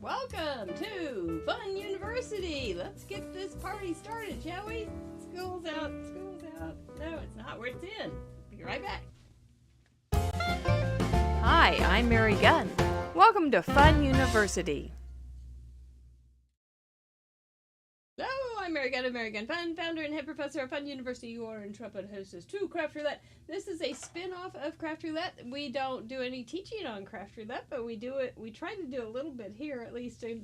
Welcome to Fun University. Let's get this party started, shall we? School's out. School's out. No, it's not. Where it's in. Be right back. Hi, I'm Mary Gunn. Welcome to Fun University. Hello, I'm Mary Gunn, Fun, founder and head professor of Fun University. You are intrepid hostess to Craft Roulette. This is a spin-off of Craft Roulette. We don't do any teaching on Craft Roulette, but we try to do a little bit here, at least to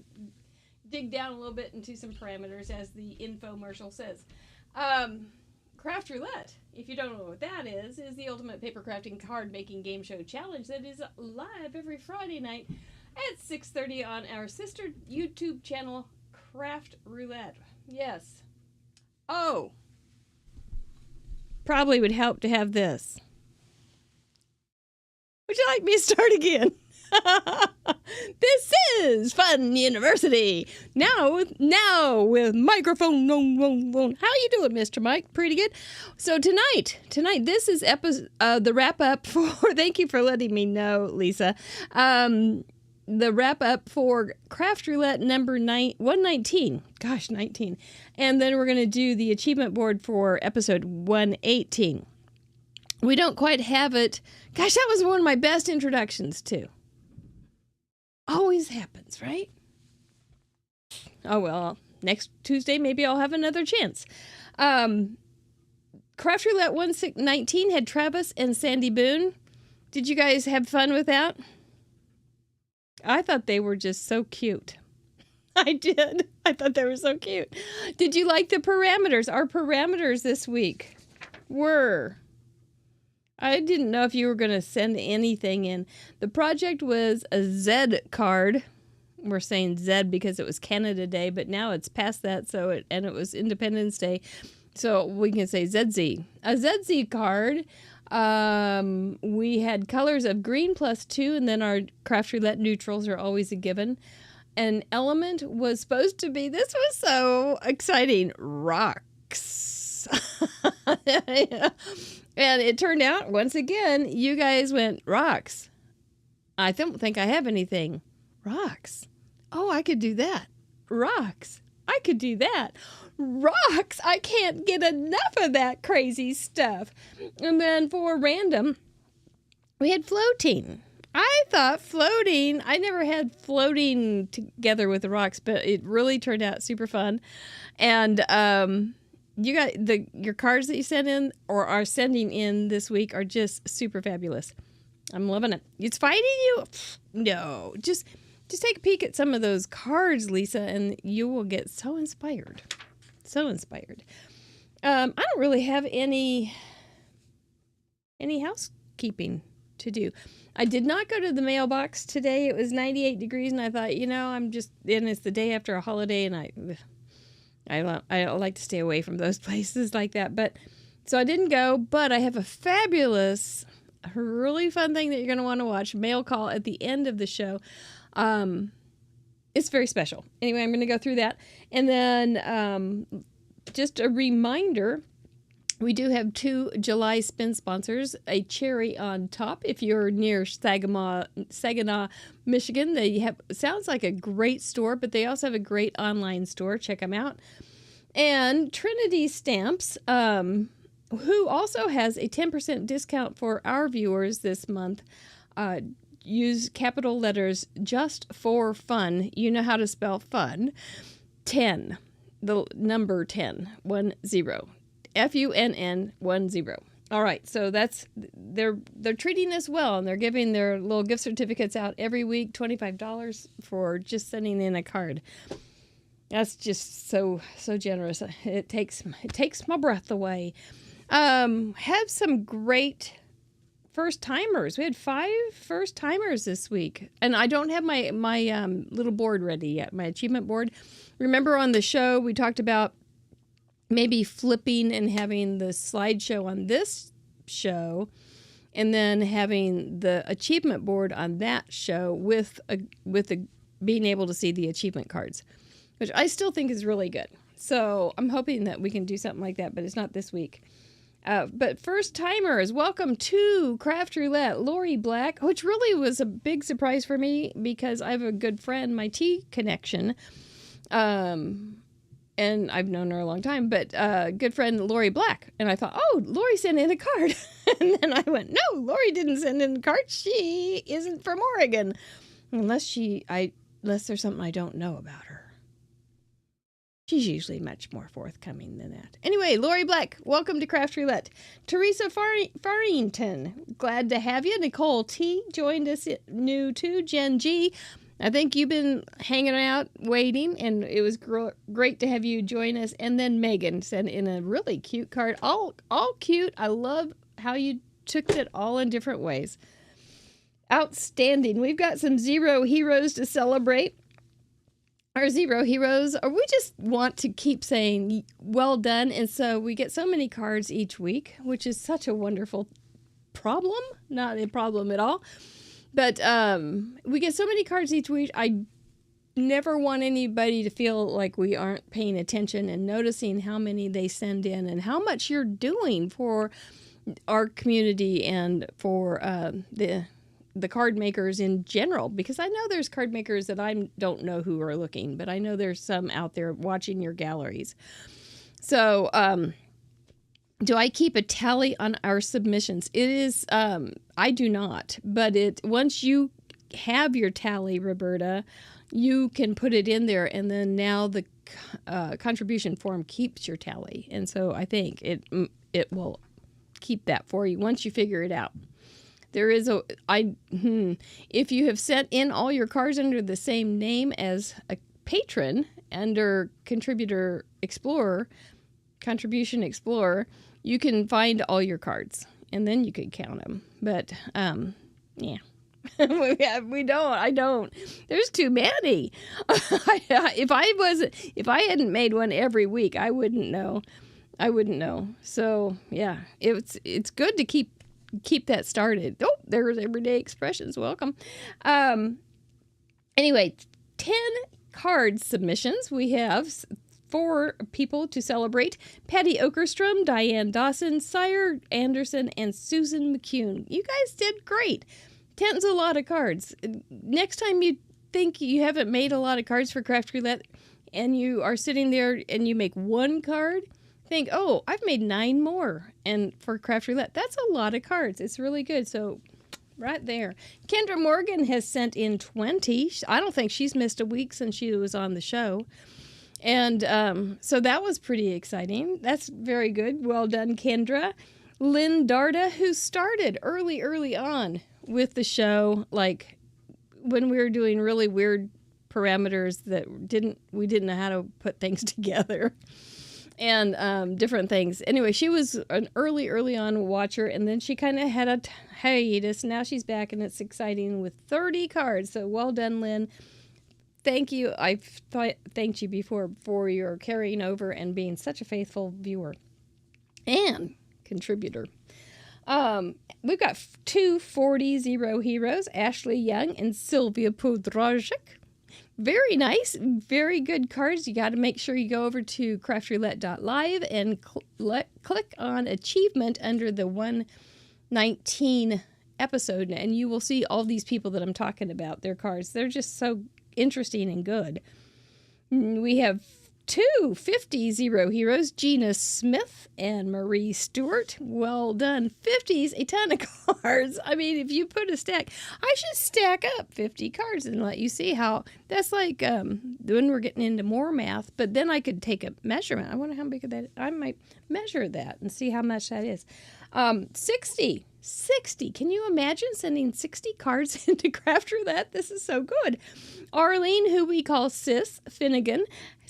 dig down a little bit into some parameters, as the infomercial says. Craft Roulette, if you don't know what that is the ultimate paper crafting card making game show challenge that is live every Friday night at 6:30 on our sister YouTube channel, Craft Roulette. Yes. Oh. Probably would help to have this. Would you like me to start again? This is Fun University. Now with microphone. How you doing, Mr. Mike? Pretty good. So tonight, this is the wrap up for. Thank you for letting me know, Lisa. The wrap up for Craft Roulette number 119. Gosh, 19. And then we're going to do the achievement board for episode 118. We don't quite have it. Gosh, that was one of my best introductions, too. Always happens, right? Oh, well, next Tuesday, maybe I'll have another chance. Craft Roulette 119 had Travis and Sandy Boone. Did you guys have fun with that? I thought they were just so cute. I did. I thought they were so cute. Did you like the parameters? Our parameters this week were... I didn't know if you were going to send anything in. The project was a Z card. We're saying Z because it was Canada Day, but now it's past that, and it was Independence Day. So we can say ZZ. A ZZ card. We had colors of green +2, and then our Craft Roulette neutrals are always a given. An element was supposed to be, this was so exciting, rocks. And it turned out, once again, you guys went, rocks. I don't think I have anything. Rocks. Oh, I could do that. Rocks. I could do that. Rocks. I can't get enough of that crazy stuff. And then for random, we had floating. I thought floating, I never had floating together with the rocks, but it really turned out super fun. And you got your cards that you sent in or are sending in this week are just super fabulous. I'm loving it. It's fighting you? No, just take a peek at some of those cards, Lisa, and you will get so inspired. So inspired. I don't really have any housekeeping to do. I did not go to the mailbox today. It was 98 degrees, and I thought, and it's the day after a holiday, and I like to stay away from those places like that. But so I didn't go, but I have a fabulous, really fun thing that you're going to want to watch. Mail call at the end of the show. It's very special. Anyway, I'm going to go through that. And then just a reminder, we do have 2 July spin sponsors, a cherry on top. If you're near Saginaw, Michigan, they have, sounds like a great store, but they also have a great online store. Check them out. And Trinity Stamps, who also has a 10% discount for our viewers this month. Use capital letters just for fun. You know how to spell fun. 10, the number 10, 10. FUNN 10. All right, so that's they're treating us well, and they're giving their little gift certificates out every week, $25 for just sending in a card. That's just so generous. It takes my breath away. Have some great first timers. We had 5 first timers this week, and I don't have my little board ready yet. My achievement board. Remember on the show we talked about maybe flipping and having the slideshow on this show, and then having the achievement board on that show with being able to see the achievement cards, which I still think is really good. So I'm hoping that we can do something like that, but it's not this week. But first timers, welcome to Craft Roulette. Lori Black, which really was a big surprise for me because I have a good friend, my tea connection, and I've known her a long time, but good friend Lori Black. And I thought, oh, Lori sent in a card. And then I went, no, Lori didn't send in a card. She isn't from Oregon. Unless there's something I don't know about her. She's usually much more forthcoming than that. Anyway, Lori Black, welcome to Craft Roulette. Teresa Farrington, glad to have you. Nicole T joined us new too. Jen G, I think you've been hanging out, waiting, and it was great to have you join us. And then Megan sent in a really cute card. All cute. I love how you took it all in different ways. Outstanding. We've got some Zero Heroes to celebrate. Our Zero Heroes, or we just want to keep saying well done. And so we get so many cards each week, which is such a wonderful problem. Not a problem at all. But we get so many cards each week. I never want anybody to feel like we aren't paying attention and noticing how many they send in and how much you're doing for our community and for the card makers in general, because I know there's card makers that I don't know who are looking, but I know there's some out there watching your galleries. So, do I keep a tally on our submissions? It is, I do not, but once you have your tally, Roberta, you can put it in there, and then now the contribution form keeps your tally. And so I think it will keep that for you once you figure it out. There is if you have sent in all your cards under the same name as a patron under Contribution Explorer, you can find all your cards and then you could count them. But yeah, we don't. I don't. There's too many. If I hadn't made one every week, I wouldn't know. So yeah, it's good to keep that started. Oh, there's Everyday Expressions. Welcome. Anyway, 10 card submissions. We have 4 people to celebrate. Patty Okerstrom, Diane Dawson, Sire Anderson, and Susan McCune. You guys did great. 10's a lot of cards. Next time you think you haven't made a lot of cards for Craft Roulette and you are sitting there and you make one card, think, oh, I've made 9 more. And for Craft Roulette, that's a lot of cards. It's really good. So right there. Kendra Morgan has sent in 20. I don't think she's missed a week since she was on the show. And so that was pretty exciting. That's very good. Well done, Kendra. Lynn Darda, who started early on with the show, like when we were doing really weird parameters that we didn't know how to put things together. And different things. Anyway, she was an early on watcher, and then she kind of had a hiatus. Now she's back, and it's exciting with 30 cards. So well done, Lynn. Thank you. I've thanked you before for your carrying over and being such a faithful viewer and contributor. We've got 2 40 Zero Heroes, Ashley Young and Sylvia Podrajic. Very nice, very good cards. You got to make sure you go over to craftroulette.live and click on achievement under the 119 episode, and you will see all these people that I'm talking about, their cards. They're just so interesting and good. We have 2 50 Zero Heroes, Gina Smith and Marie Stewart. Well done. 50's a ton of cards. I mean, if you put a stack, I should stack up 50 cards and let you see how that's like when we're getting into more math, but then I could take a measurement. I wonder how big of that. I might measure that and see how much that is. 60. Can you imagine sending 60 cards into Craft Roulette? This is so good. Arlene, who we call Sis Finnegan,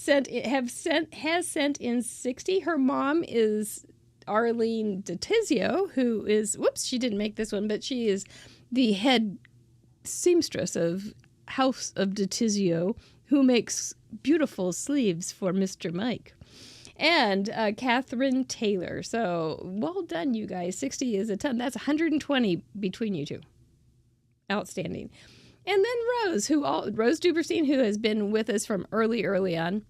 has sent in 60. Her mom is Arlene DeTizio, who is, she didn't make this one, but she is the head seamstress of House of DeTizio, who makes beautiful sleeves for Mr. Mike. And Catherine Taylor. So well done, you guys. 60 is a ton. That's 120 between you two. Outstanding. And then Rose Duberstein, who has been with us from early on.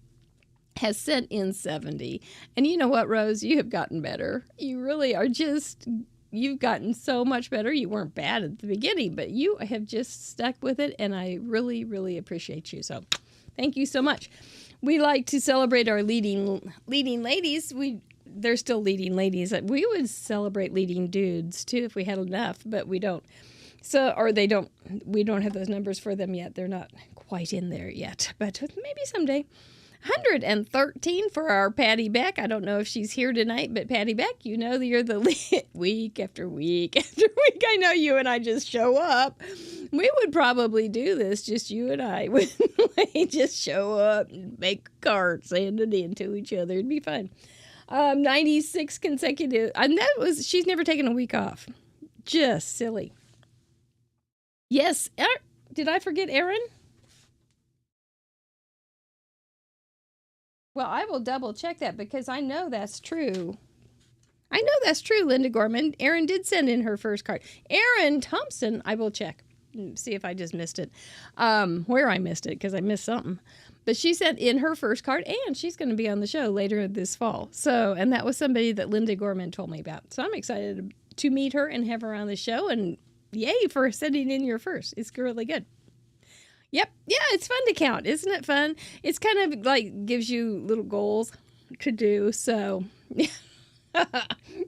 has sent in 70. And you know what, Rose? You have gotten better. You really are just, you've gotten so much better. You weren't bad at the beginning, but you have just stuck with it, and I really, really appreciate you. So thank you so much. We like to celebrate our leading ladies. They're still leading ladies. We would celebrate leading dudes too if we had enough, but we don't. So, or they don't. We don't have those numbers for them yet. They're not quite in there yet, but maybe someday. 113 for our Patty Beck. I don't know if she's here tonight, but Patty Beck, you know that you're the week after week after week. I know you and I just show up. We would probably do this, just you and I. We just show up and make cards, send it in to each other. It'd be fun. 96 consecutive. And she's never taken a week off. Just silly. Yes. Did I forget Erin? Well, I will double check that because I know that's true. I know that's true, Linda Gorman. Erin did send in her first card. Erin Thompson, I will check. See if I just missed it. Where I missed it, because I missed something. But she sent in her first card, and she's going to be on the show later this fall. So, and that was somebody that Linda Gorman told me about. So I'm excited to meet her and have her on the show. And yay for sending in your first. It's really good. Yep. Yeah, it's fun to count. Isn't it fun? It's kind of like gives you little goals to do. So,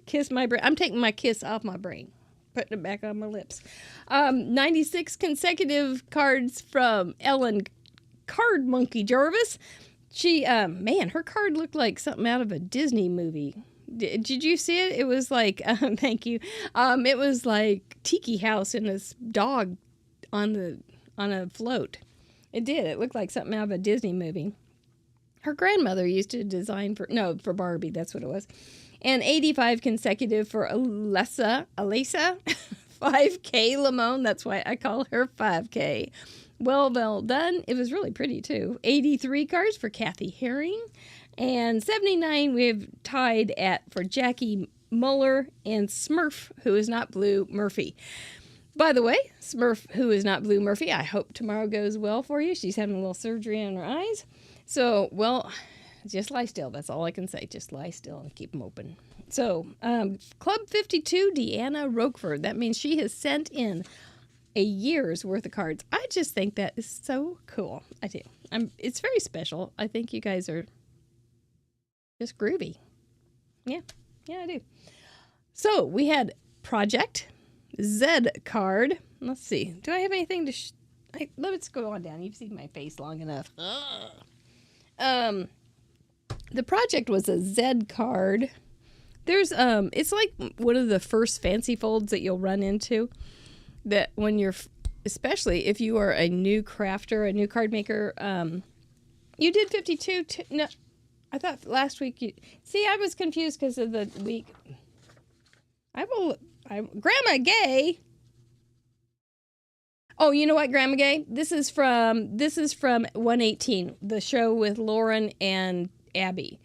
kiss my brain. I'm taking my kiss off my brain, putting it back on my lips. 96 consecutive cards from Ellen Card Monkey Jarvis. She, man, her card looked like something out of a Disney movie. Did you see it? It was like, thank you. It was like Tiki House and this dog on a float. It did. It looked like something out of a Disney movie. Her grandmother used to design for Barbie. That's what it was. And 85 consecutive for Alessa. 5K Lamone. That's why I call her 5K. Well done. It was really pretty too. 83 cards for Kathy Herring. And 79 we've tied for Jackie Muller and Smurf, who is not Blue Murphy. By the way, Smurf, who is not Blue Murphy, I hope tomorrow goes well for you. She's having a little surgery on her eyes. So, well, just lie still. That's all I can say. Just lie still and keep them open. So, Club 52, Deanna Roquefort. That means she has sent in a year's worth of cards. I just think that is so cool. I do. It's very special. I think you guys are just groovy. Yeah, I do. So, we had Project Z card. Let's see. Do I have anything to... let's go on down. You've seen my face long enough. The Project was a Z card. There's it's like one of the first fancy folds that you'll run into, that when you're, especially if you are a new crafter, a new card maker. You did 52 no, I thought last week you... See, I was confused because of the week. Grandma Gay. Oh, you know what, Grandma Gay? This is from 118, the show with Lauren and Abby.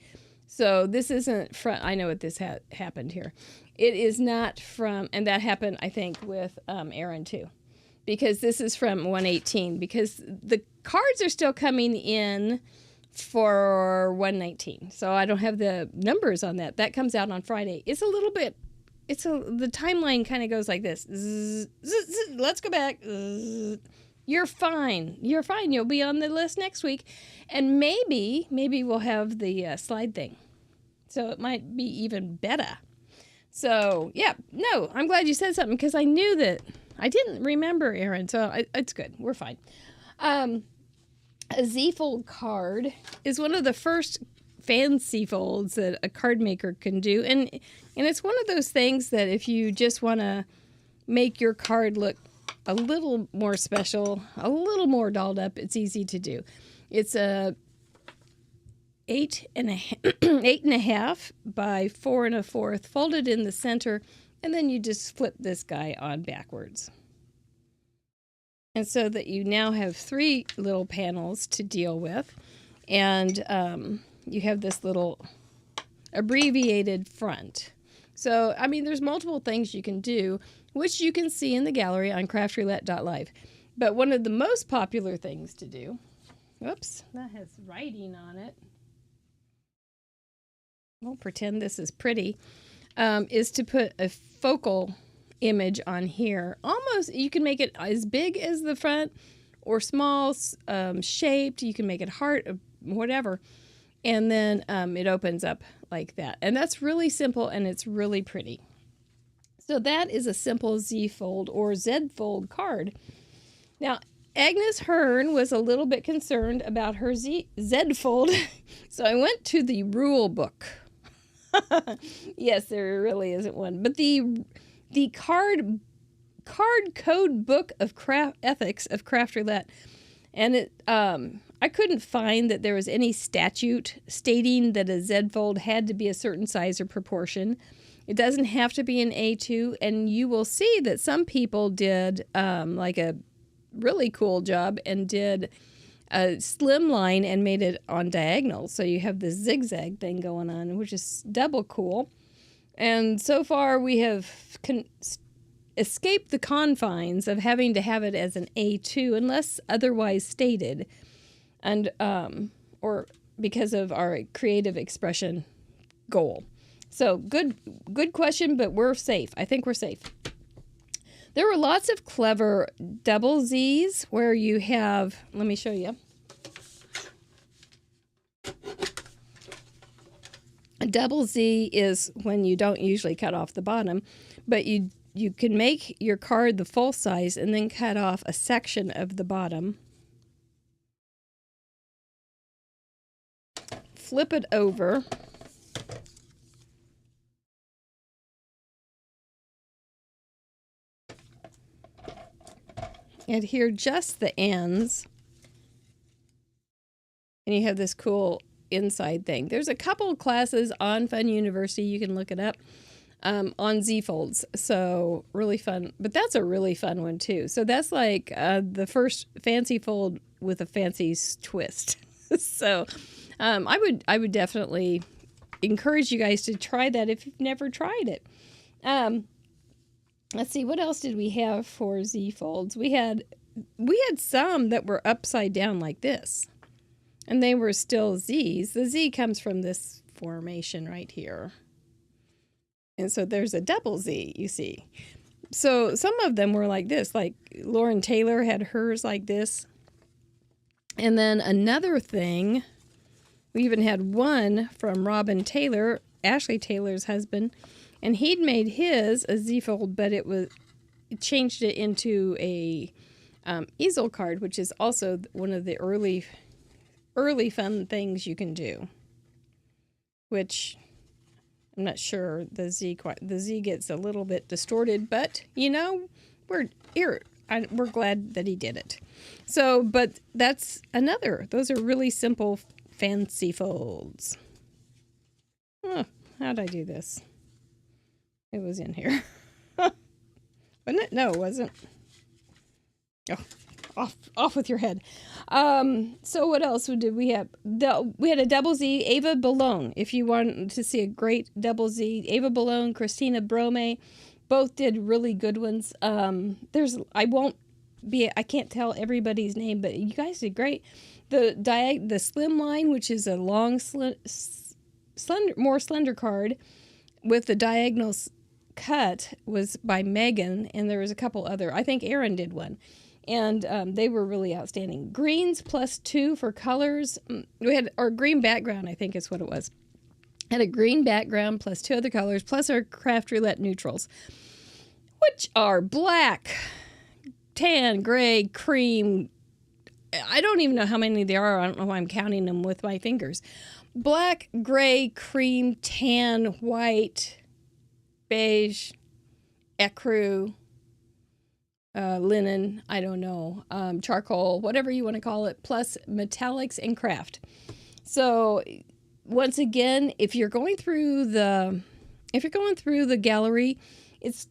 So this isn't from... I know what this happened here. It is not from... And that happened, I think, with Erin, too. Because this is from 118. Because the cards are still coming in for 119. So I don't have the numbers on that. That comes out on Friday. It's a little bit... the timeline kind of goes like this. Zzz, zzz, zzz, let's go back. Zzz. You're fine. You'll be on the list next week. And maybe we'll have the slide thing. So it might be even better. So, yeah. No, I'm glad you said something because I knew that. I didn't remember, Erin. So it's good. We're fine. A Z-fold card is one of the first fancy folds that a card maker can do. And it's one of those things that if you just want to make your card look a little more special, a little more dolled up, it's easy to do. It's a 8.5 by 4 1/4 folded in the center, and then you just flip this guy on backwards. And so that you now have 3 little panels to deal with, and you have this little abbreviated front. So, I mean, there's multiple things you can do, which you can see in the gallery on craftroulette.live. But one of the most popular things to do... Whoops, that has writing on it. I'll pretend this is pretty, is to put a focal image on here. Almost, you can make it as big as the front or small, shaped. You can make it heart, whatever. And then it opens up like that. And that's really simple, and it's really pretty. So that is a simple Z-fold or Z-fold card. Now, Agnes Hearn was a little bit concerned about her Z-fold, so I went to the rule book. Yes, there really isn't one. But the card code book of ethics of craft roulette, and it I couldn't find that there was any statute stating that a Z-fold had to be a certain size or proportion. It doesn't have to be an A2, and you will see that some people did like a really cool job and did a slim line and made it on diagonal. So you have this zigzag thing going on, which is double cool. And so far we have escaped the confines of having to have it as an A2 unless otherwise stated, and or because of our creative expression goal. So good question, but we're safe. I think we're safe. There were lots of clever double Z's where you have, let me show you. A double Z is when you don't usually cut off the bottom, but you can make your card the full size and then cut off a section of the bottom. Flip it over. Adhere just the ends. And you have this cool inside thing. There's a couple of classes on Fun University. You can look it up on Z-folds. So really fun. But that's a really fun one too. So that's like the first fancy fold with a fancy twist. So I would definitely encourage you guys to try that if you've never tried it. Let's see, what else did we have for Z-folds? We had some that were upside down like this, and they were still Z's. The Z comes from this formation right here. And so there's a double Z, you see. So some of them were like this, like Lauren Taylor had hers like this. And then another thing, we even had one from Robin Taylor, Ashley Taylor's husband, and he'd made his a Z-fold, but it changed it into a easel card, which is also one of the early fun things you can do. Which I'm not sure the Z gets a little bit distorted, but you know, we're glad that he did it. So, but that's another. Those are really simple, fancy folds. Oh, how'd I do this? It was in here. Wasn't it? No, it wasn't. Oh, off with your head. So what else did we have? We had a double Z, Ava Ballone. If you want to see a great double Z, Ava Ballone, Christina Brome, both did really good ones. I can't tell everybody's name, but you guys did great. The slim line, which is a long, more slender card with the diagonals cut, was by Megan, and there was a couple other. I think Aaron did one, and they were really outstanding. Greens +2 for colors. We had our green background, I think is what it was. Had a green background plus 2 other colors, plus our craft roulette neutrals, which are black, tan, gray, cream. I don't even know how many there are. I don't know why I'm counting them with my fingers. Black, gray, cream, tan, white, beige, ecru, linen, I don't know, charcoal, whatever you want to call it, plus metallics and craft. So once again, if you're going through the gallery, it's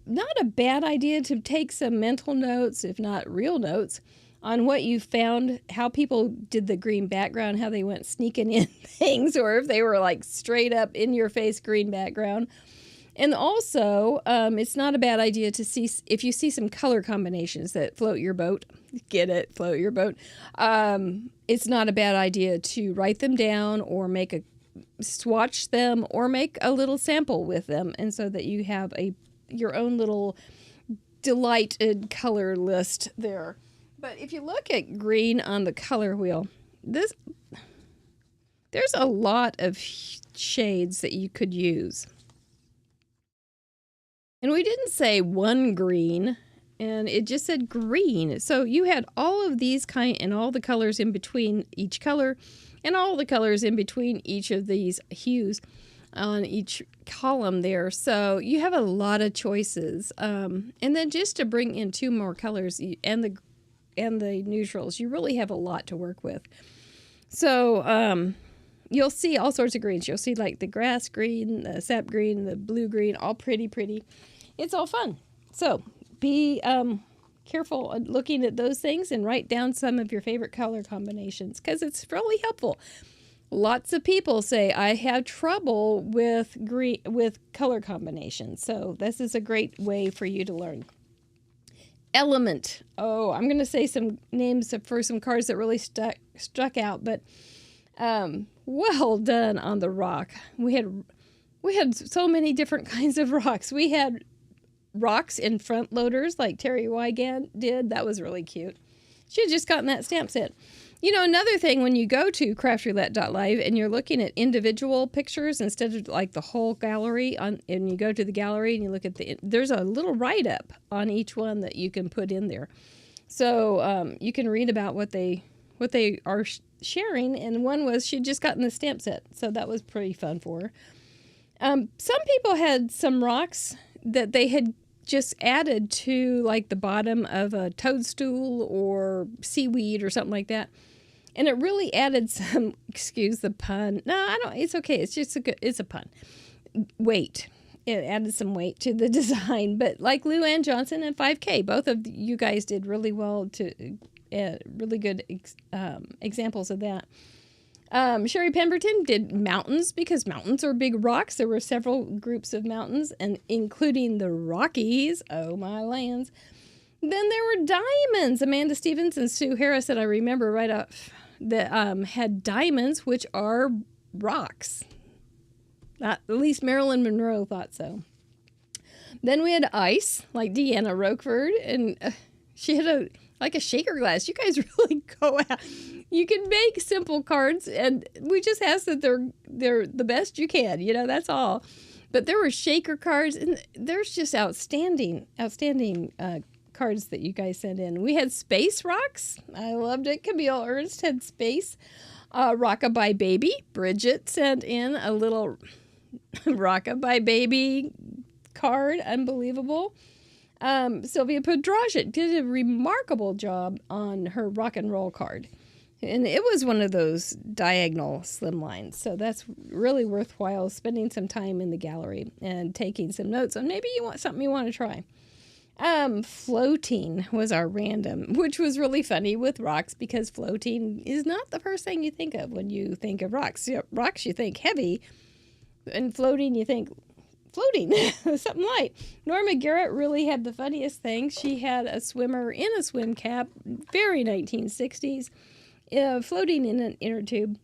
not a bad idea to take some mental notes, if not real notes, on what you found, how people did the green background, how they went sneaking in things, or if they were like straight up in your face green background. And also, it's not a bad idea to see, if you see some color combinations that float your boat, get it, float your boat. It's not a bad idea to write them down or make swatch them or make a little sample with them, and so that you have your own little delighted color list there. But if you look at green on the color wheel, there's a lot of shades that you could use. And we didn't say one green, and it just said green. So you had all of these and all the colors in between each color, and all the colors in between each of these hues on each column there. So you have a lot of choices. And then just to bring in 2 more colors and the neutrals, you really have a lot to work with. So you'll see all sorts of greens. You'll see like the grass green, the sap green, the blue green, all pretty. It's all fun. So be careful looking at those things and write down some of your favorite color combinations, because it's really helpful. Lots of people say, I have trouble with color combinations. So this is a great way for you to learn. Element. Oh, I'm going to say some names for some cards that really struck out, but well done on the rock. We had so many different kinds of rocks. We had rocks in front loaders like Terry Wygant did. That was really cute. She had just gotten that stamp set. You know, another thing, when you go to craftroulette.live and you're looking at individual pictures instead of like the whole gallery, and you go to the gallery and you look at there's a little write-up on each one that you can put in there. So you can read about what they are sharing, and one was she'd just gotten the stamp set, so that was pretty fun for her. Some people had some rocks that they had just added to like the bottom of a toadstool or seaweed or something like that. And it really added some, excuse the pun. No, I don't, it's okay. It's just it's a pun. Weight. It added some weight to the design. But like Lou Ann Johnson and 5K, both of you guys did really well to really good examples of that. Sherry Pemberton did mountains, because mountains are big rocks. There were several groups of mountains, and including the Rockies. Oh, my lands. Then there were diamonds. Amanda Stevens and Sue Harris, that I remember right off, that had diamonds, which are rocks. At least Marilyn Monroe thought so. Then we had ice, like Deanna Roqueford, and she had a shaker glass. You guys really go out. You can make simple cards, and we just ask that they're the best you can. You know, that's all. But there were shaker cards, and there's just outstanding cards that you guys sent in. We had space rocks. I loved it. Camille Ernst had space. Rockabye Baby. Bridget sent in a little Rockabye Baby card. Unbelievable. Sylvia Podrashit did a remarkable job on her rock and roll card. And it was one of those diagonal slimlines. So that's really worthwhile, spending some time in the gallery and taking some notes on maybe you want something you want to try. Floating was our random, which was really funny with rocks, because floating is not the first thing you think of when you think of rocks. You know, rocks, you think heavy, and floating, you think floating, something light. Norma Garrett really had the funniest thing. She had a swimmer in a swim cap, very 1960s, floating in an inner tube.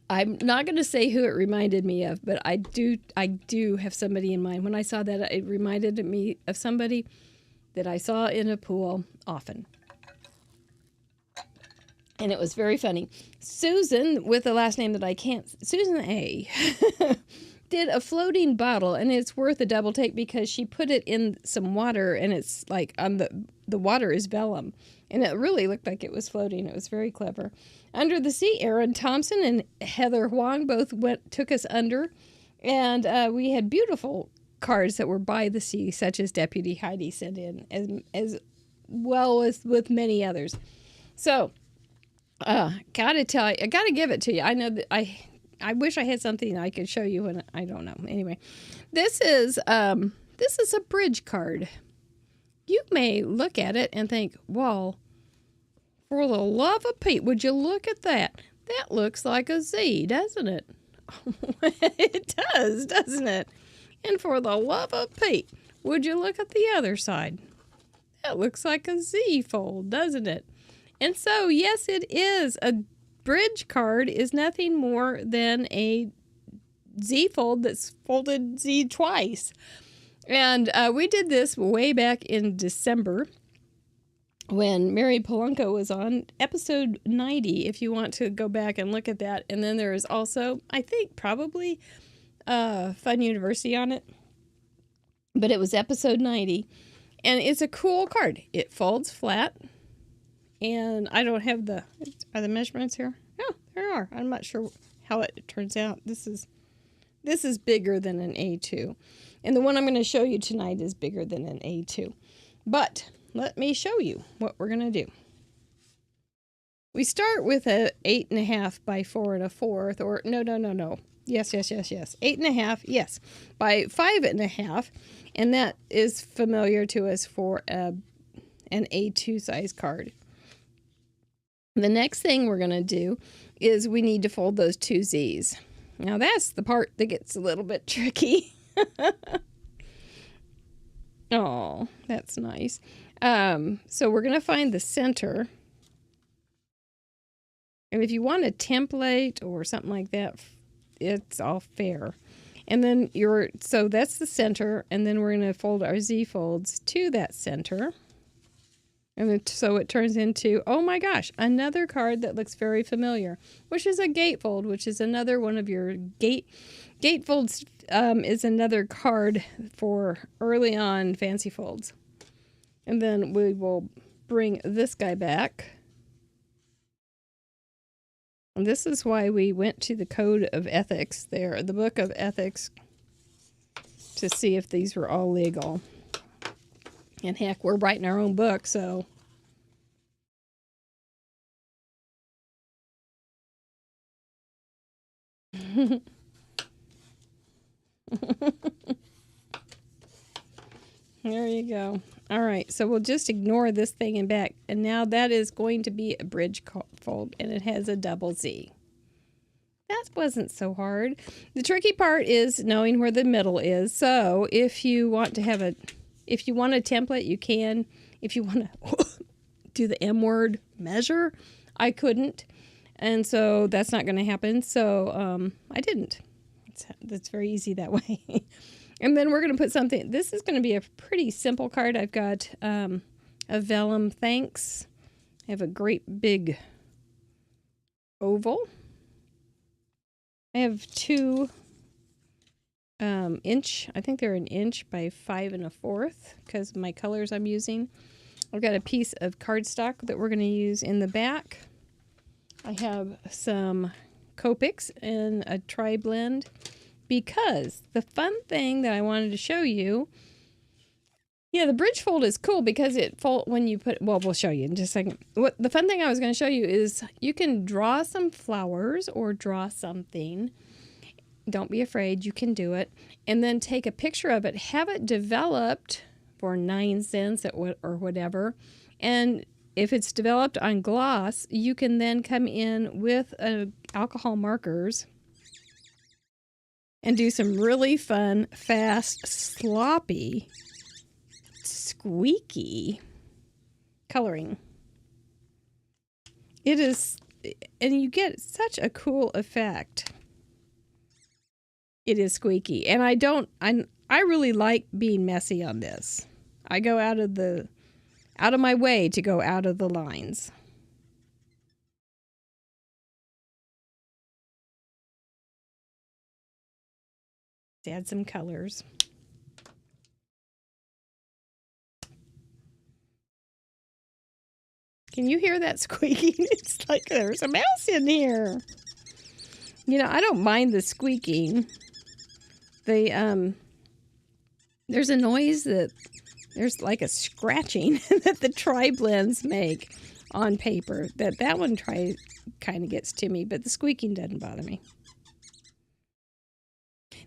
I'm not going to say who it reminded me of, but I do have somebody in mind. When I saw that, it reminded me of somebody that I saw in a pool often. And it was very funny. Susan, with the last name that I can't, Susan A., did a floating bottle, and it's worth a double take because she put it in some water, and it's like on the water is vellum, and it really looked like it was floating. It was very clever. Under the Sea, Aaron Thompson and Heather Huang both took us under, and we had beautiful cards that were by the sea, such as Deputy Heidi sent in, as well as with many others. So, gotta tell you, I gotta give it to you. I know that I wish I had something I could show you, and I don't know. Anyway, this is a bridge card. You may look at it and think, well, for the love of Pete, would you look at that? That looks like a Z, doesn't it? It does, doesn't it? And for the love of Pete, would you look at the other side? That looks like a Z fold, doesn't it? And so, yes, it is a bridge card is nothing more than a Z fold that's folded Z twice. And we did this way back in December when Mary Polonka was on episode 90, if you want to go back and look at that. And then there is also, I think, probably Fun University on it. But it was episode 90. And it's a cool card. It folds flat. And I don't have are the measurements here? Oh, there are. I'm not sure how it turns out. This is bigger than an A2. And the one I'm going to show you tonight is bigger than an A2. But let me show you what we're going to do. We start with a 8.5 by 4 1/4, or no. Yes. 8.5, yes, by 5.5. And that is familiar to us for an A2 size card. The next thing we're going to do is we need to fold those two Z's. Now that's the part that gets a little bit tricky. Oh, that's nice. So we're going to find the center. And if you want a template or something like that, it's all fair. And then so that's the center. And then we're going to fold our Z folds to that center. And then, so it turns into, oh my gosh, another card that looks very familiar, which is a gatefold, which is another one of your gatefolds. Is another card for early on fancy folds. And then we will bring this guy back. And this is why we went to the Code of Ethics there, the Book of Ethics, to see if these were all legal. And heck, we're writing our own book, so. There you go. All right, so we'll just ignore this thing and back. And now that is going to be a bridge fold, and it has a double Z. That wasn't so hard. The tricky part is knowing where the middle is. So if you want to have if you want a template, you can. If you want to do the M word measure, I couldn't. And so that's not going to happen. So I didn't. It's very easy that way. And then we're going to put something. This is going to be a pretty simple card. I've got a vellum thanks. I have a great big oval. I have 2 inch. I think they're 1 inch by 5 1/4 because of my colors I'm using. I've got a piece of cardstock that we're going to use in the back. I have some Copics and a tri-blend. Because the fun thing that I wanted to show you, the bridge fold is cool because it when you put, well, we'll show you in just a second. What the fun thing I was going to show you is you can draw some flowers or draw something. Don't be afraid, you can do it. And then take a picture of it, have it developed for 9 cents or whatever. And if it's developed on gloss, you can then come in with alcohol markers and do some really fun, fast, sloppy, squeaky coloring. It is, and you get such a cool effect. It is squeaky. And I really like being messy on this. I go out of my way to go out of the lines. Add some colors. Can you hear that squeaking? It's like there's a mouse in here. I don't mind the squeaking. There's a noise there's like a scratching that the tri-blends make on paper. That one kind of gets to me, but the squeaking doesn't bother me.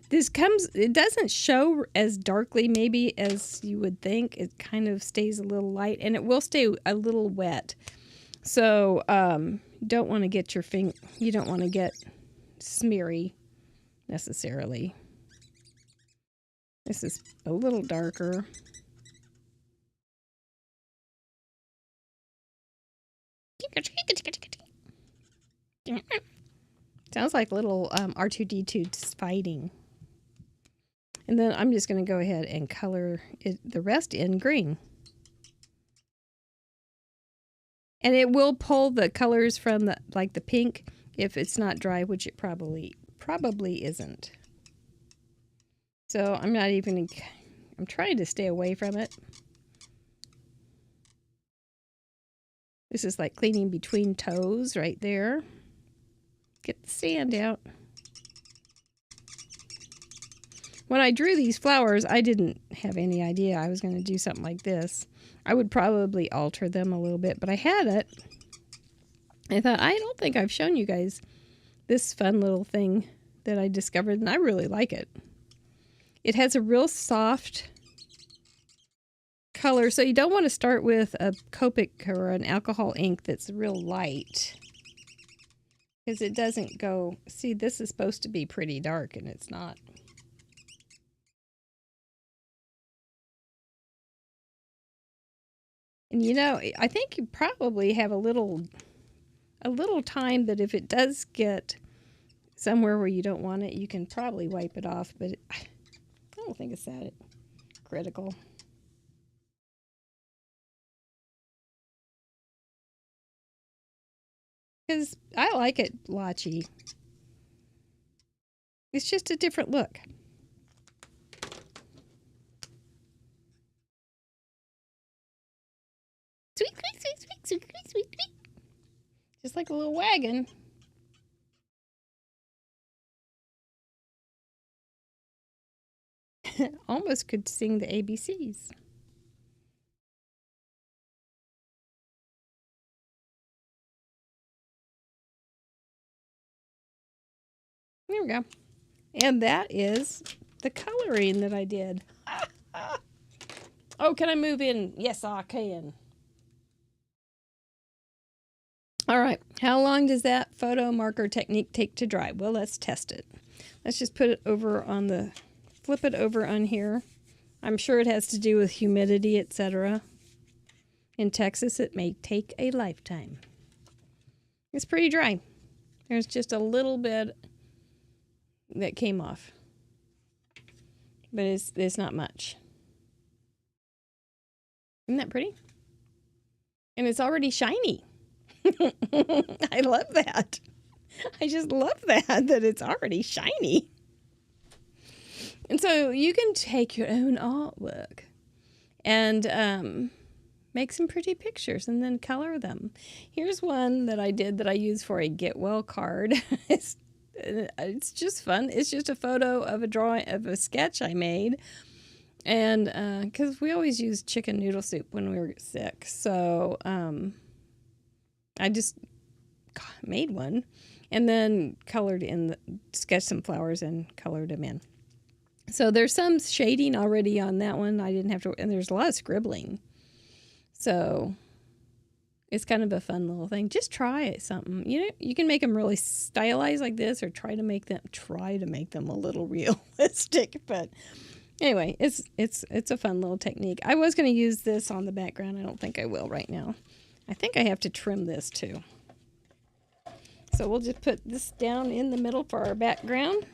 It doesn't show as darkly maybe as you would think. It kind of stays a little light, and it will stay a little wet. So don't want to get you don't want to get smeary necessarily. This is a little darker. Sounds like little R2-D2's fighting. And then I'm just going to go ahead and color the rest in green. And it will pull the colors from the pink if it's not dry, which it probably isn't. So I'm not even, I'm trying to stay away from it. This is like cleaning between toes right there. Get the sand out. When I drew these flowers, I didn't have any idea I was going to do something like this. I would probably alter them a little bit, but I had it. I thought, I don't think I've shown you guys this fun little thing that I discovered, and I really like it. It has a real soft color, so you don't want to start with a Copic or an alcohol ink that's real light, because it doesn't go, see, this is supposed to be pretty dark, and it's not. And you know, I think you probably have a little time that if it does get somewhere where you don't want it, you can probably wipe it off, but I don't think it's that critical. Because I like it blotchy. It's just a different look. Sweet, sweet, sweet, sweet, sweet, sweet, sweet, sweet. Just like a little wagon. Almost could sing the ABCs. There we go. And that is the coloring that I did. Oh, can I move in? Yes, I can. All right. How long does that photo marker technique take to dry? Well, let's test it. Let's just put it over on the, flip it over on here. I'm sure it has to do with humidity, etc. In Texas, it may take a lifetime. It's pretty dry. There's just a little bit that came off, but it's not much. Isn't that pretty? And it's already shiny. I love that. I just love that it's already shiny. And so you can take your own artwork and make some pretty pictures and then color them. Here's one that I did that I use for a get well card. It's just fun. It's just a photo of a drawing of a sketch I made. And because we always use chicken noodle soup when we were sick. So I just made one and then sketched some flowers and colored them in. So there's some shading already on that one. I didn't have to, and there's a lot of scribbling. So it's kind of a fun little thing. Just try something. You know, you can make them really stylized like this, or try to make them a little realistic. But anyway, it's a fun little technique. I was going to use this on the background. I don't think I will right now. I think I have to trim this too. So we'll just put this down in the middle for our background.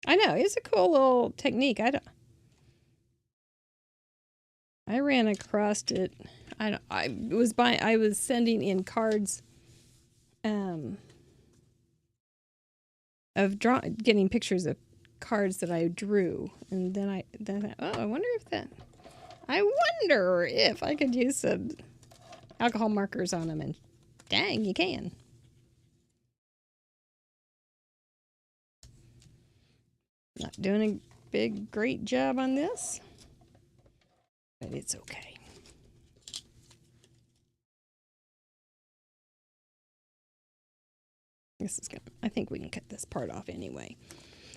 I know, it's a cool little technique. I ran across it. I was sending in cards of getting pictures of cards that I drew, and then I thought, I wonder if I could use some alcohol markers on them, and dang, you can. Not doing a great job on this, but it's okay. I think we can cut this part off anyway.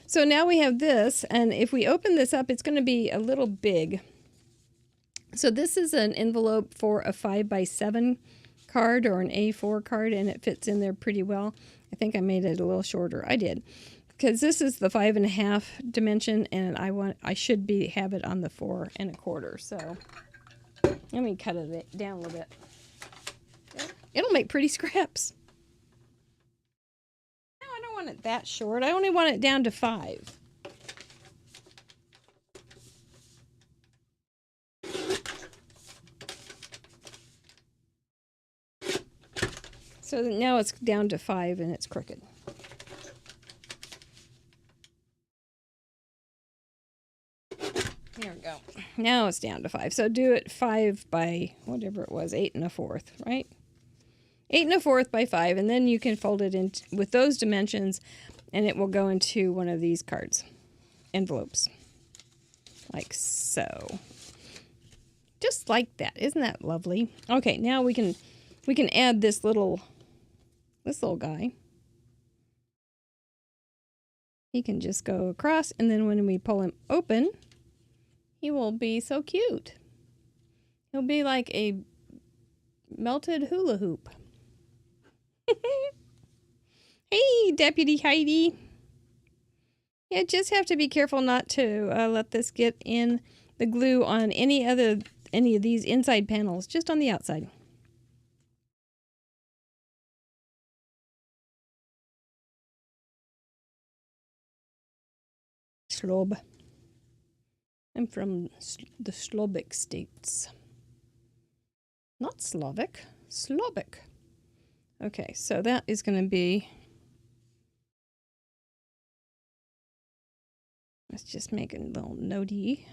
So now we have this, and if we open this up, it's going to be a little big. So this is an envelope for a 5x7 card or an A4 card, and it fits in there pretty well. I think I made it a little shorter. I did, because this is the 5.5 dimension, and I should have it on the 4 1/4. So let me cut it down a little bit. It'll make pretty scraps. want it that short. I only want it down to 5. So now it's down to 5 and it's crooked. There we go. Now it's down to 5. So do it 5 by whatever it was, 8 1/4, right? 8 1/4 by 5, and then you can fold it in with those dimensions, and it will go into one of these cards, envelopes, like so. Just like that. Isn't that lovely? Okay, now we can add this little guy. He can just go across, and then when we pull him open, he will be so cute. He'll be like a melted hula hoop. Hey, Deputy Heidi. Yeah, just have to be careful not to let this get in the glue on any of these inside panels, just on the outside. Slob. I'm from the Slavic states. Not Slavic, Slavic. Okay, so that is going to be... Let's just make a little notey.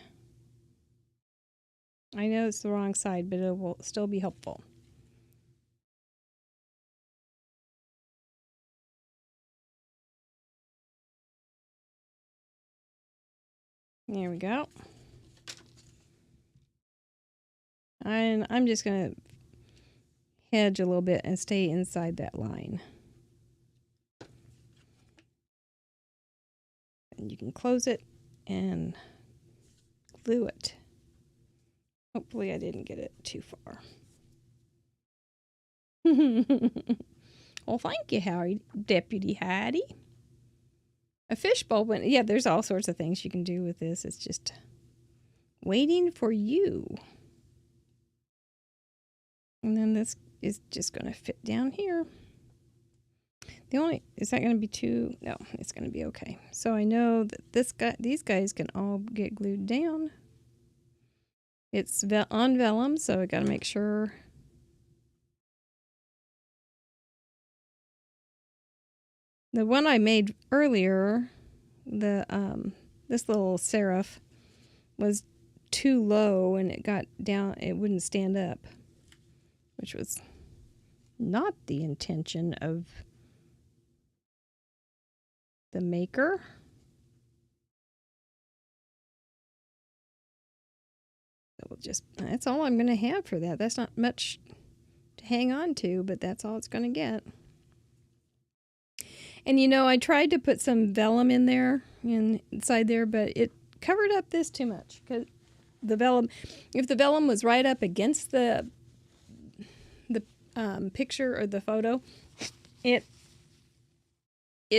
I know it's the wrong side, but it will still be helpful. There we go. And I'm just going to hedge a little bit and stay inside that line. And you can close it and glue it. Hopefully I didn't get it too far. Well, thank you, Harry, Deputy Heidi. A fishbowl, yeah, there's all sorts of things you can do with this. It's just waiting for you. And then this is just going to fit down here. Is that going to be too? No, it's going to be okay. So I know that these guys can all get glued down. It's on vellum, so I got to make sure. The one I made earlier, this little serif was too low and it got down, it wouldn't stand up, which was not the intention of the maker. That's all I'm going to have for that. That's not much to hang on to, but that's all it's going to get. And you know, I tried to put some vellum in there, inside there, but it covered up this too much. Because the vellum, if the vellum was right up against the picture or the photo, it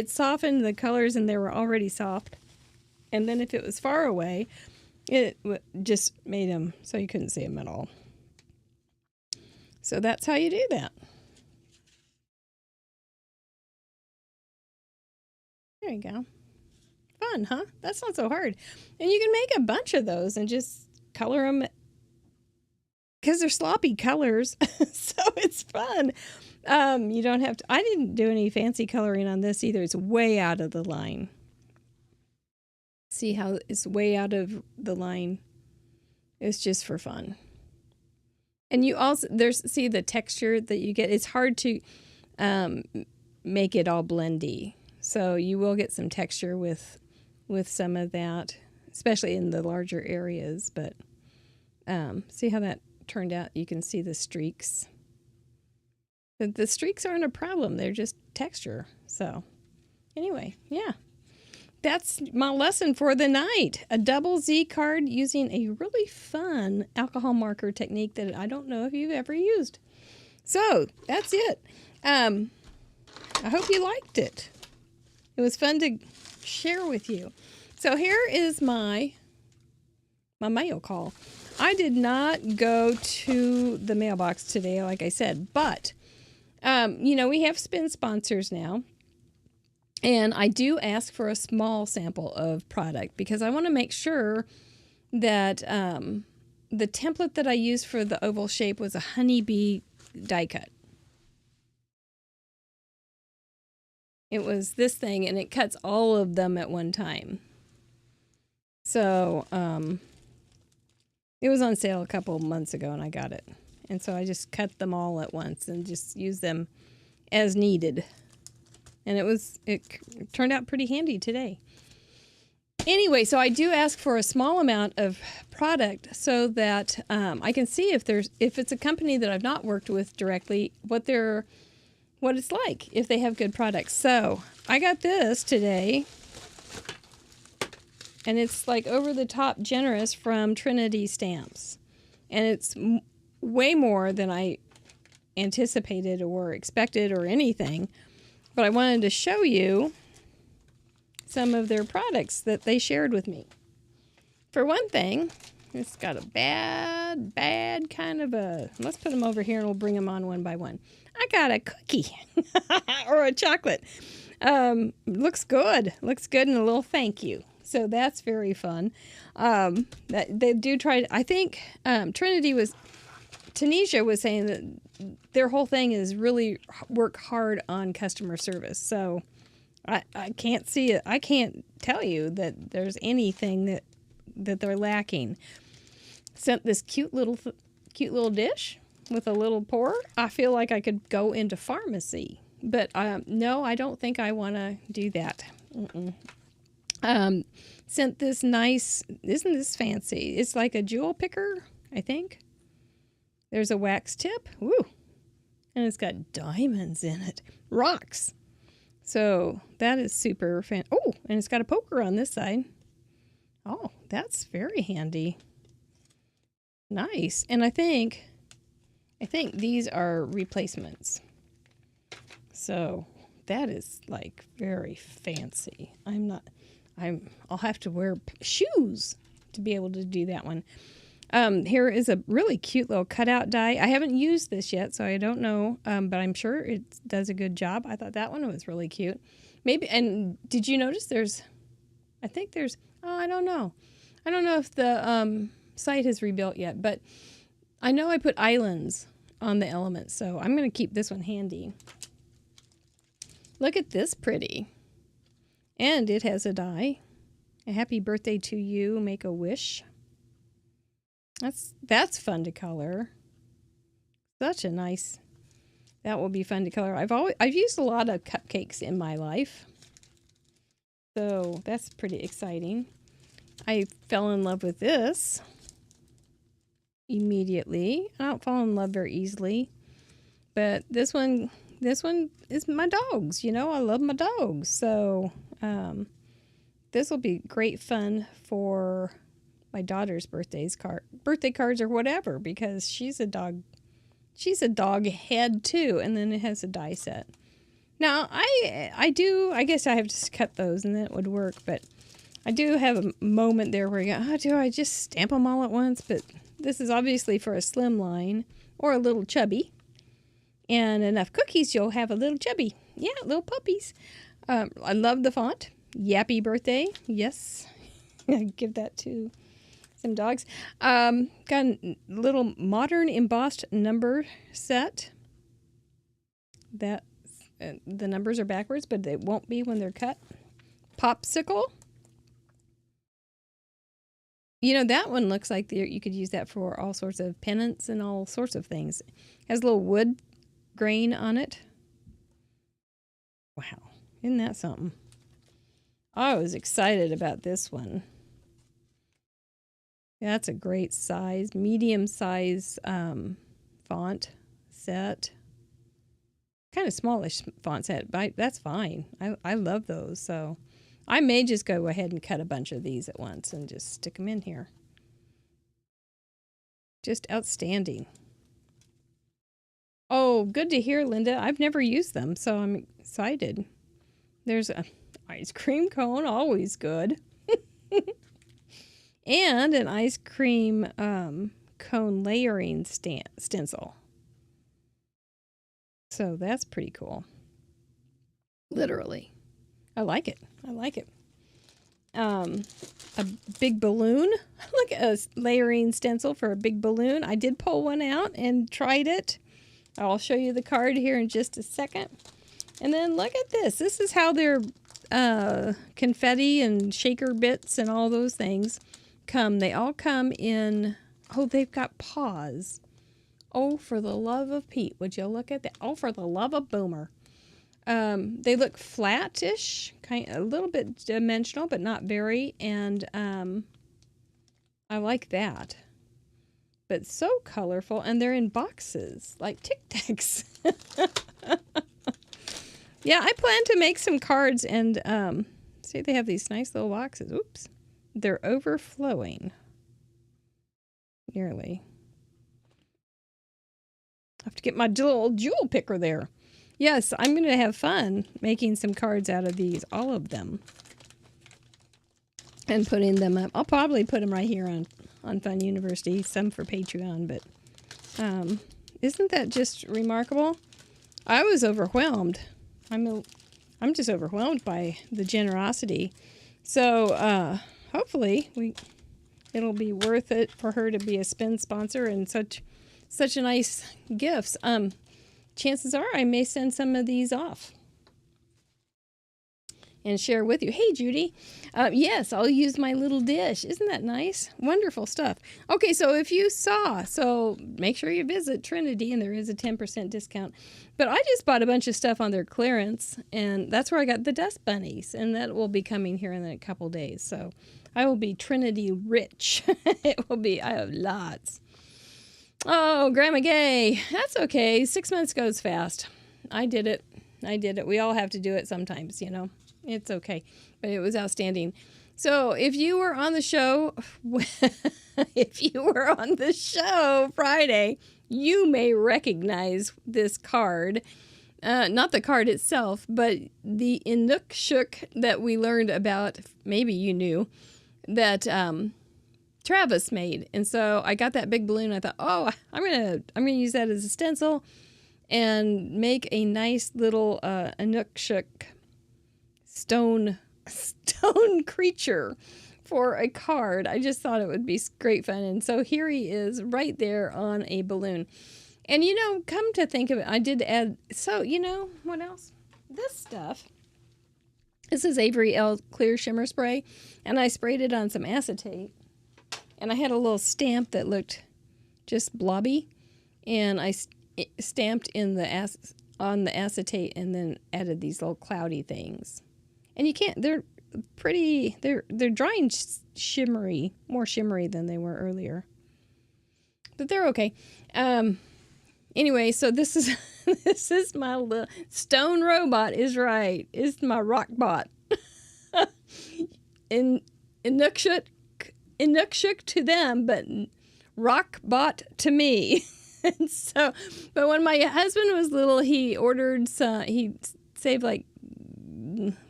softened the colors and they were already soft. And then if it was far away, it just made them so you couldn't see them at all. So that's how you do that. There you go. Fun, huh? That's not so hard. And you can make a bunch of those and just color them because they're sloppy colors. So it's fun. You don't have to, I didn't do any fancy coloring on this either. It's way out of the line. See how it's way out of the line? It's just for fun. And you also, see the texture that you get. It's hard to make it all blendy. So you will get some texture with some of that, especially in the larger areas. But see how that turned out? You can see the streaks. The streaks aren't a problem. They're just texture. So anyway, yeah. That's my lesson for the night. A double Z card using a really fun alcohol marker technique that I don't know if you've ever used. So that's it. I hope you liked it. It was fun to share with you. So here is my mail call. I did not go to the mailbox today, like I said, but, you know, we have spin sponsors now. And I do ask for a small sample of product because I want to make sure that the template that I used for the oval shape was a honeybee die cut. It was this thing, and it cuts all of them at one time. So it was on sale a couple months ago, and I got it. And so I just cut them all at once and just used them as needed. And it turned out pretty handy today. Anyway, so I do ask for a small amount of product so that I can see if it's a company that I've not worked with directly, what it's like, if they have good products. So I got this today, and it's like over the top generous from Trinity Stamps, and it's way more than I anticipated or expected or anything. But I wanted to show you some of their products that they shared with me. For one thing, it's got a bad kind of a... Let's put them over here and we'll bring them on one by one. I got a cookie or a chocolate. Looks good. Looks good, and a little thank you. So that's very fun. They do try... I think Tanisha was saying that their whole thing is really work hard on customer service. So I can't see it. I can't tell you that there's anything that they're lacking. Sent this cute little dish with a little pour. I feel like I could go into pharmacy, but no, I don't think I want to do that. Sent this nice. Isn't this fancy? It's like a jewel picker, I think. There's a wax tip. Woo! And it's got diamonds in it. Rocks. So that is super fan. Oh, and it's got a poker on this side. Oh, that's very handy. Nice. And I think these are replacements. So that is like very fancy. I'll have to wear shoes to be able to do that one. Here is a really cute little cutout die. I haven't used this yet, so I don't know, but I'm sure it does a good job. I thought that one was really cute. Maybe, and did you notice I don't know. I don't know if the site has rebuilt yet, but I know I put islands on the elements, so I'm going to keep this one handy. Look at this pretty. And it has a die. A happy birthday to you, make a wish. That's fun to color. Such a nice. That will be fun to color. I've used a lot of cupcakes in my life, so that's pretty exciting. I fell in love with this immediately. I don't fall in love very easily, but this one is my dogs. You know, I love my dogs, so this will be great fun for my daughter's birthday cards or whatever, because she's a dog head too, and then it has a die set. Now I guess I have to cut those and then it would work, but I do have a moment there where you go, do I just stamp them all at once? But this is obviously for a slim line or a little chubby, and enough cookies you'll have a little chubby. Yeah, little puppies. I love the font. Yappy birthday. Yes. I give that to some dogs. Got a little modern embossed number set. That the numbers are backwards, but they won't be when they're cut. Popsicle. You know, that one looks like you could use that for all sorts of pennants and all sorts of things. Has a little wood grain on it. Wow. Isn't that something? I was excited about this one. That's a great size, medium size font set. Kind of smallish font set, but that's fine. I love those, so I may just go ahead and cut a bunch of these at once and just stick them in here. Just outstanding. Oh, good to hear, Linda. I've never used them, so I'm excited. There's a ice cream cone, always good. And an ice cream cone layering stencil. So that's pretty cool. Literally. I like it. I like it. A big balloon. Look at a layering stencil for a big balloon. I did pull one out and tried it. I'll show you the card here in just a second. And then look at this. This is how their confetti and shaker bits and all those things come. They all come in, oh, they've got paws. Oh, for the love of Pete, would you look at that? Oh, for the love of Boomer. They look flat-ish, a little bit dimensional, but not very. And I like that. But so colorful, and they're in boxes, like Tic Tacs. Yeah, I plan to make some cards, and see, they have these nice little boxes. Oops. They're overflowing. Nearly. I have to get my little jewel picker there. Yes, I'm going to have fun making some cards out of these, all of them. And putting them up. I'll probably put them right here on Fun University, some for Patreon, but isn't that just remarkable? I was overwhelmed. I'm just overwhelmed by the generosity. So hopefully it'll be worth it for her to be a spin sponsor and such a nice gifts. Chances are I may send some of these off and share with you. Hey, Judy. Yes, I'll use my little dish. Isn't that nice? Wonderful stuff. Okay, so if you saw, make sure you visit Trinity, and there is a 10% discount. But I just bought a bunch of stuff on their clearance, and that's where I got the dust bunnies, and that will be coming here in a couple days. So I will be Trinity rich. I have lots. Oh, Grandma Gay. That's okay. 6 months goes fast. I did it. We all have to do it sometimes, you know. It's okay. But it was outstanding. So if you were on the show, Friday, you may recognize this card. Not the card itself, but the Inukshuk that we learned about, maybe you knew, that Travis made. And so I got that big balloon. I thought, oh, I'm gonna use that as a stencil and make a nice little Inukshuk stone creature for a card. I just thought it would be great fun. And so here he is right there on a balloon. And you know, come to think of it, I did add, so you know what else? This stuff. This is Avery L Clear Shimmer Spray, and I sprayed it on some acetate. And I had a little stamp that looked just blobby, and I stamped in on the acetate and then added these little cloudy things. And you can't, they're pretty, they're drying shimmery, more shimmery than they were earlier. But they're okay. Anyway, so this is my little stone robot is right. It's my rock bot. Inukshuk to them, but rock bot to me. And so, but when my husband was little, he ordered he saved like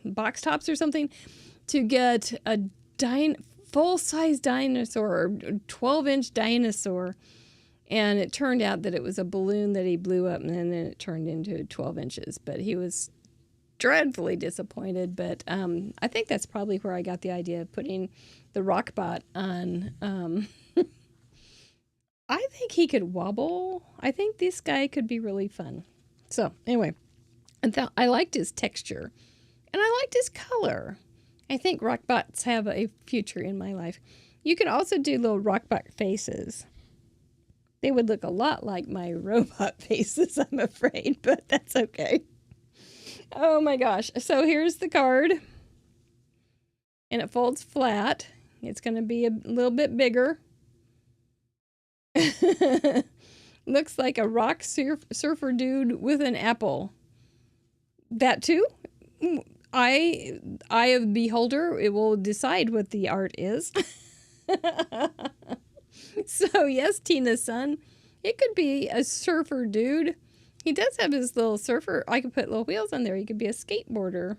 box tops or something to get a full-size dinosaur, or 12-inch dinosaur. And it turned out that it was a balloon that he blew up, and then it turned into 12 inches. But he was dreadfully disappointed. But I think that's probably where I got the idea of putting the rock bot on. I think he could wobble. I think this guy could be really fun. So anyway, I liked his texture, and I liked his color. I think rock bots have a future in my life. You could also do little rock bot faces. They would look a lot like my robot faces, I'm afraid, but that's okay. Oh my gosh. So here's the card. And it folds flat. It's going to be a little bit bigger. Looks like a rock surfer dude with an apple. That too? Eye of the beholder, it will decide what the art is. So, yes, Tina's son, it could be a surfer dude. He does have his little surfer. I could put little wheels on there. He could be a skateboarder.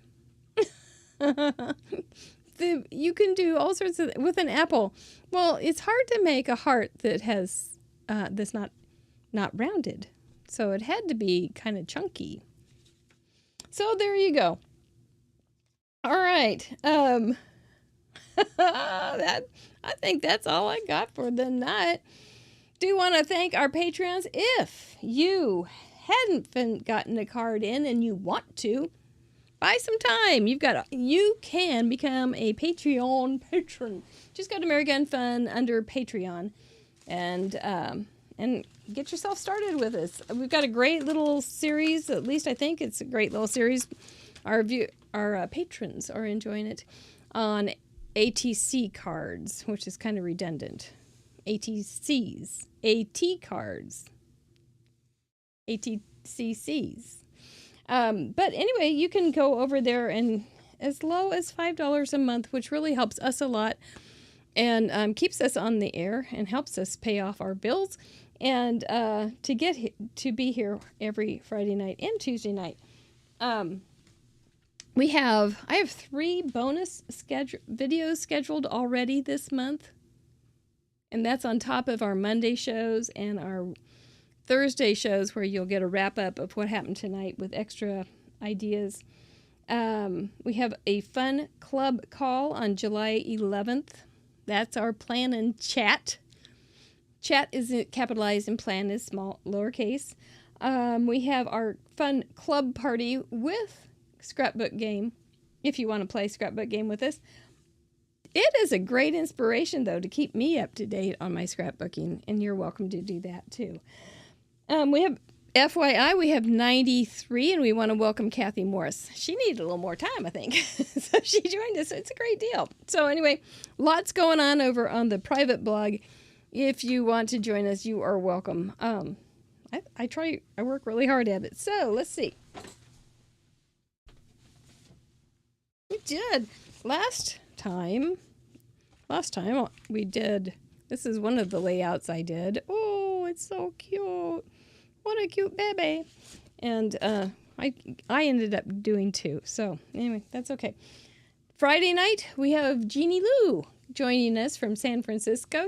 You can do all sorts of, with an apple. Well, it's hard to make a heart that has, that's not rounded. So it had to be kind of chunky. So there you go. All right. I think that's all I got for the night. Do want to thank our Patreons. If you hadn't gotten a card in and you want to, buy some time. You can become a Patreon patron. Just go to American Fun under Patreon and get yourself started with us. We've got a great little series. At least I think it's a great little series. Our patrons are enjoying it on ATC cards, which is kind of redundant. ATCs, AT cards, ATCCs. But anyway, you can go over there and as low as $5 a month, which really helps us a lot and keeps us on the air and helps us pay off our bills and to be here every Friday night and Tuesday night. I have 3 bonus videos scheduled already this month, and that's on top of our Monday shows and our Thursday shows where you'll get a wrap-up of what happened tonight with extra ideas. We have a fun club call on July 11th. That's our plan and chat. Chat is capitalized and plan is small, lowercase. We have our fun club party with scrapbook game, if you want to play scrapbook game with us. It is a great inspiration, though, to keep me up to date on my scrapbooking, and you're welcome to do that, too. We have, FYI, we have 93, and we want to welcome Kathy Morris. She needed a little more time, I think, so she joined us. It's a great deal. So anyway, lots going on over on the private blog. If you want to join us, you are welcome. I work really hard at it. So let's see. We did last time we did. This is one of the layouts I did. Oh, it's so cute. What a cute baby. And I ended up doing 2. So anyway, that's okay. Friday night, we have Jeannie Lou joining us from San Francisco.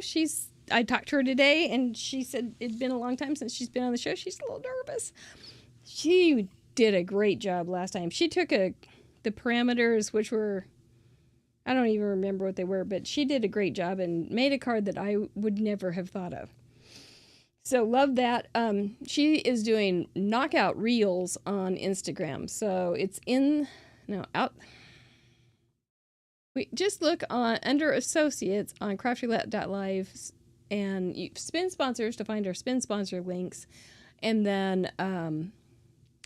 I talked to her today, and she said it'd been a long time since she's been on the show. She's a little nervous. She did a great job last time. She took the parameters, which were, I don't even remember what they were, but she did a great job and made a card that I would never have thought of. So love that. She is doing knockout reels on Instagram. So it's out. We just look under associates on craftroulette.live and you spin sponsors to find our spin sponsor links, and then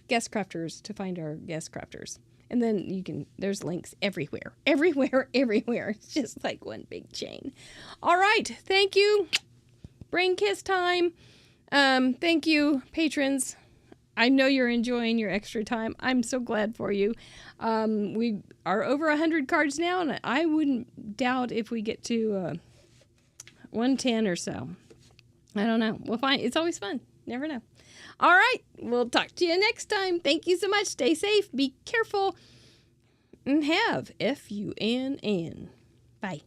guest crafters to find our guest crafters. And then there's links everywhere. It's just like one big chain. All right. Thank you. Brain kiss time. Thank you, patrons. I know you're enjoying your extra time. I'm so glad for you. We are over 100 cards now, and I wouldn't doubt if we get to 110 or so. I don't know. We'll find. It's always fun. Never know. All right. We'll talk to you next time. Thank you so much. Stay safe. Be careful. And have FUNN. Bye.